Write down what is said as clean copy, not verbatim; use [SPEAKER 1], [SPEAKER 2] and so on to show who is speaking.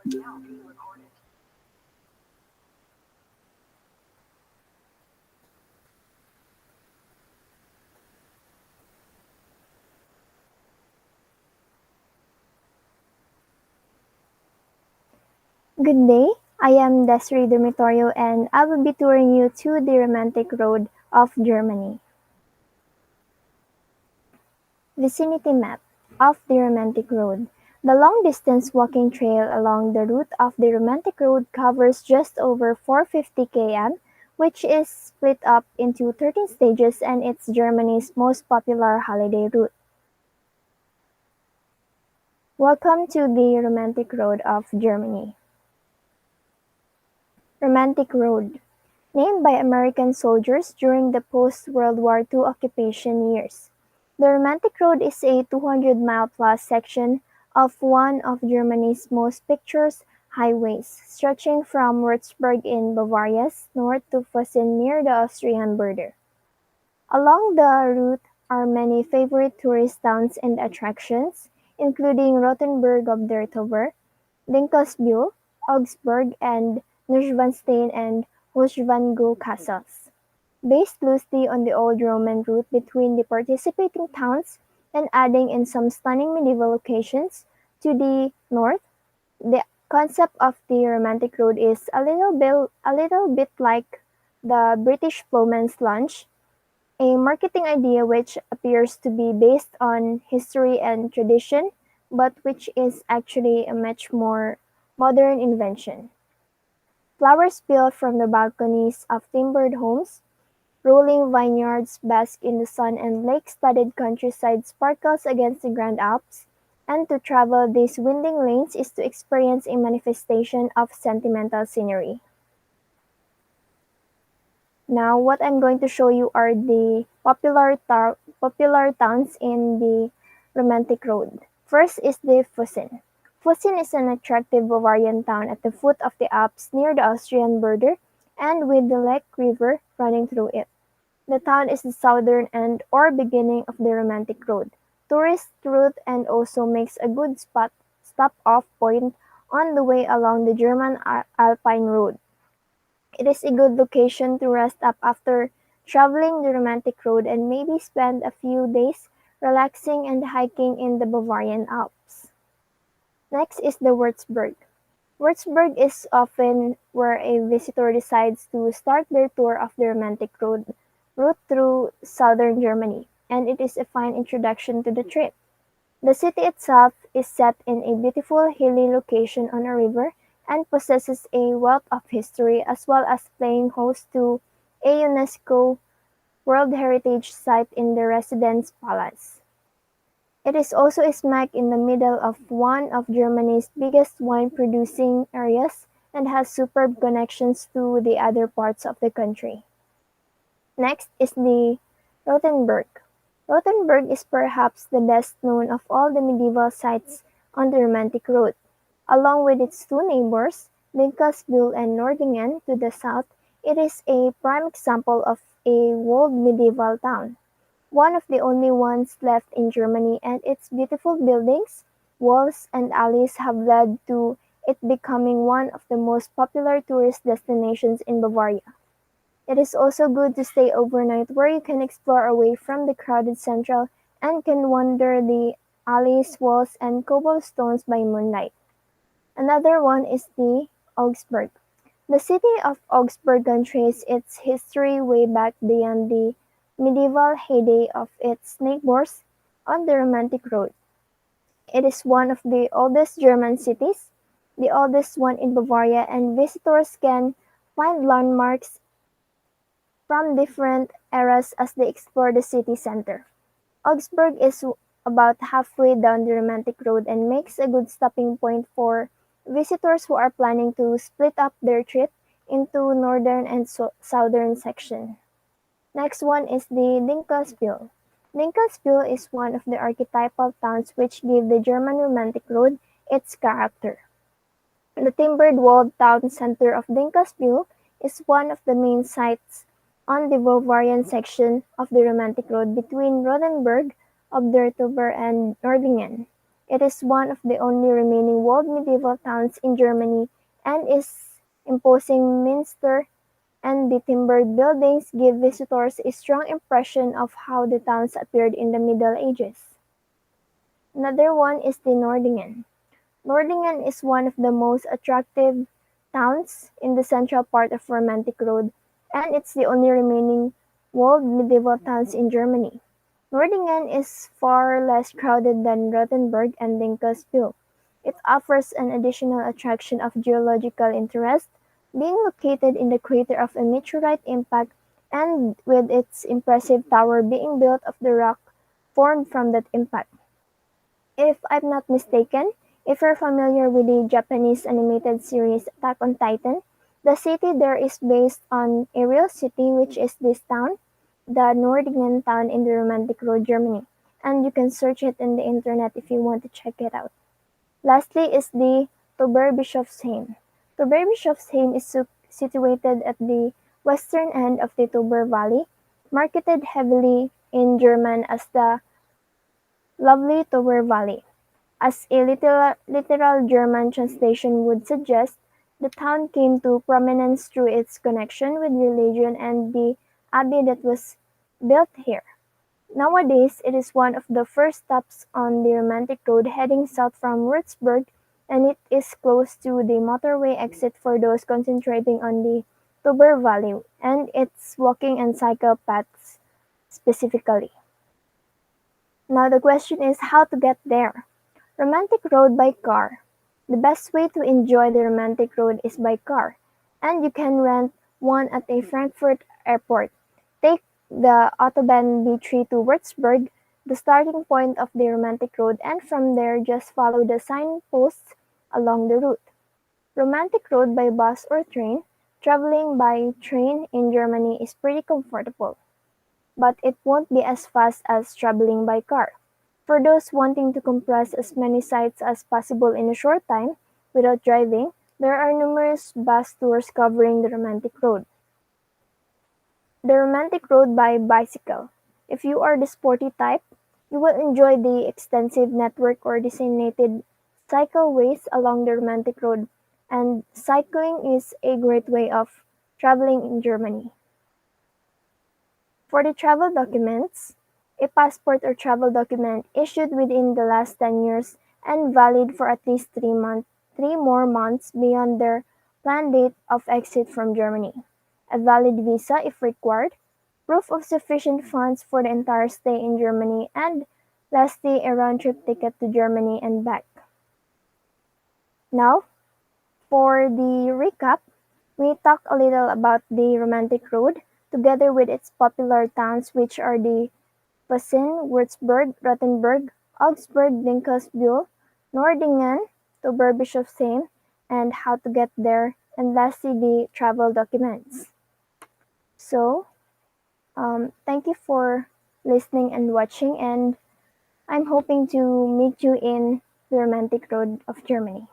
[SPEAKER 1] Good day, I am Desiree Dormitorio and I will be touring you to the romantic road of Germany. Vicinity map of the romantic road. The long-distance walking trail along the route of the romantic road covers just over 450 km, which is split up into 13 stages and it's Germany's most popular holiday route. Welcome to the romantic road of Germany. Romantic Road. Named by American soldiers during the post-World War II occupation years. The Romantic Road is a 200-mile-plus section of one of Germany's most picturesque highways, stretching from Würzburg in Bavaria's north to Füssen near the Austrian border. Along the route are many favorite tourist towns and attractions, including Rothenburg ob der Tauber, Dinkelsbühl, Augsburg, and Neuschwanstein and Heuschwangau castles. Based loosely on the old Roman route between the participating towns and adding in some stunning medieval locations to the north, the concept of the Romantic Road is a little bit like the British Plowman's Lunch, a marketing idea which appears to be based on history and tradition, but which is actually a much more modern invention. Flowers built from the balconies of timbered homes, rolling vineyards bask in the sun and lake-studded countryside sparkles against the Grand Alps, and to travel these winding lanes is to experience a manifestation of sentimental scenery. Now, what I'm going to show you are the popular towns in the Romantic Road. First is the Füssen. Füssen is an attractive Bavarian town at the foot of the Alps near the Austrian border and with the Lech River running through it. The town is the southern end or beginning of the Romantic Road, tourist route and also makes a good stop-off point on the way along the German Alpine Road. It is a good location to rest up after traveling the Romantic Road and maybe spend a few days relaxing and hiking in the Bavarian Alps. Next is the Würzburg. Würzburg is often where a visitor decides to start their tour of the Romantic Road route through southern Germany, and it is a fine introduction to the trip. The city itself is set in a beautiful hilly location on a river and possesses a wealth of history as well as playing host to a UNESCO World Heritage Site in the Residence Palace. It is also smack in the middle of one of Germany's biggest wine-producing areas and has superb connections to the other parts of the country. Next is the Rothenburg. Rothenburg is perhaps the best known of all the medieval sites on the Romantic Road. Along with its two neighbors, Dinkelsbühl and Nordlingen to the south, it is a prime example of a walled medieval town, one of the only ones left in Germany, and its beautiful buildings, walls, and alleys have led to it becoming one of the most popular tourist destinations in Bavaria. It is also good to stay overnight where you can explore away from the crowded central and can wander the alleys, walls, and cobblestones by moonlight. Another one is the Augsburg. The city of Augsburg can trace its history way back beyond the medieval heyday of its neighbors on the Romantic Road. It is one of the oldest German cities, the oldest one in Bavaria, and visitors can find landmarks from different eras as they explore the city center. Augsburg is about halfway down the Romantic Road and makes a good stopping point for visitors who are planning to split up their trip into northern and southern section. Next one is the Dinkelsbühl. Dinkelsbühl is one of the archetypal towns which give the German Romantic Road its character. The timbered walled town center of Dinkelsbühl is one of the main sites on the Bavarian section of the Romantic Road between Rothenburg, Obdertober, and Nordlingen. It is one of the only remaining walled medieval towns in Germany and its imposing minster and the timbered buildings give visitors a strong impression of how the towns appeared in the Middle Ages. Another one is the Nordingen. Nordingen is one of the most attractive towns in the central part of Romantic Road, and it's the only remaining walled medieval towns in Germany. Nordingen is far less crowded than Rothenburg and Dinkelsbühl. It offers an additional attraction of geological interest, being located in the crater of a meteorite impact and with its impressive tower being built of the rock formed from that impact. If I'm not mistaken, if you're familiar with the Japanese animated series Attack on Titan, the city there is based on a real city, which is this town, the Nordingen town in the Romantic Road, Germany. And you can search it in the internet if you want to check it out. Lastly is the Toberbischofsheim. Toberbischofsheim is situated at the western end of the Tober Valley, marketed heavily in German as the lovely Tober Valley. As a literal German translation would suggest, the town came to prominence through its connection with religion and the abbey that was built here. Nowadays, it is one of the first stops on the Romantic Road heading south from Würzburg, and it is close to the motorway exit for those concentrating on the Tuber Valley and its walking and cycle paths specifically. Now the question is how to get there. Romantic Road by car. The best way to enjoy the Romantic Road is by car, and you can rent one at a Frankfurt airport. Take the Autobahn B3 to Würzburg, the starting point of the Romantic Road, and from there just follow the signposts along the route. Romantic Road by bus or train. Traveling by train in Germany is pretty comfortable, but it won't be as fast as traveling by car. For those wanting to compress as many sites as possible in a short time without driving, there are numerous bus tours covering the Romantic Road. The Romantic Road by bicycle. If you are the sporty type, you will enjoy the extensive network or designated cycleways along the Romantic Road, and cycling is a great way of traveling in Germany. For the travel documents, a passport or travel document issued within the last 10 years and valid for at least 3 more months beyond their planned date of exit from Germany. A valid visa if required, proof of sufficient funds for the entire stay in Germany, and lastly, a round-trip ticket to Germany and back. Now, for the recap, we talked a little about the Romantic Road, together with its popular towns which are the Posen, Würzburg, Rothenburg, Augsburg, Dinkelsbühl, Nordingen, to Berbischofsheim, and how to get there, and lastly the travel documents. So, thank you for listening and watching, and I'm hoping to meet you in the Romantic Road of Germany.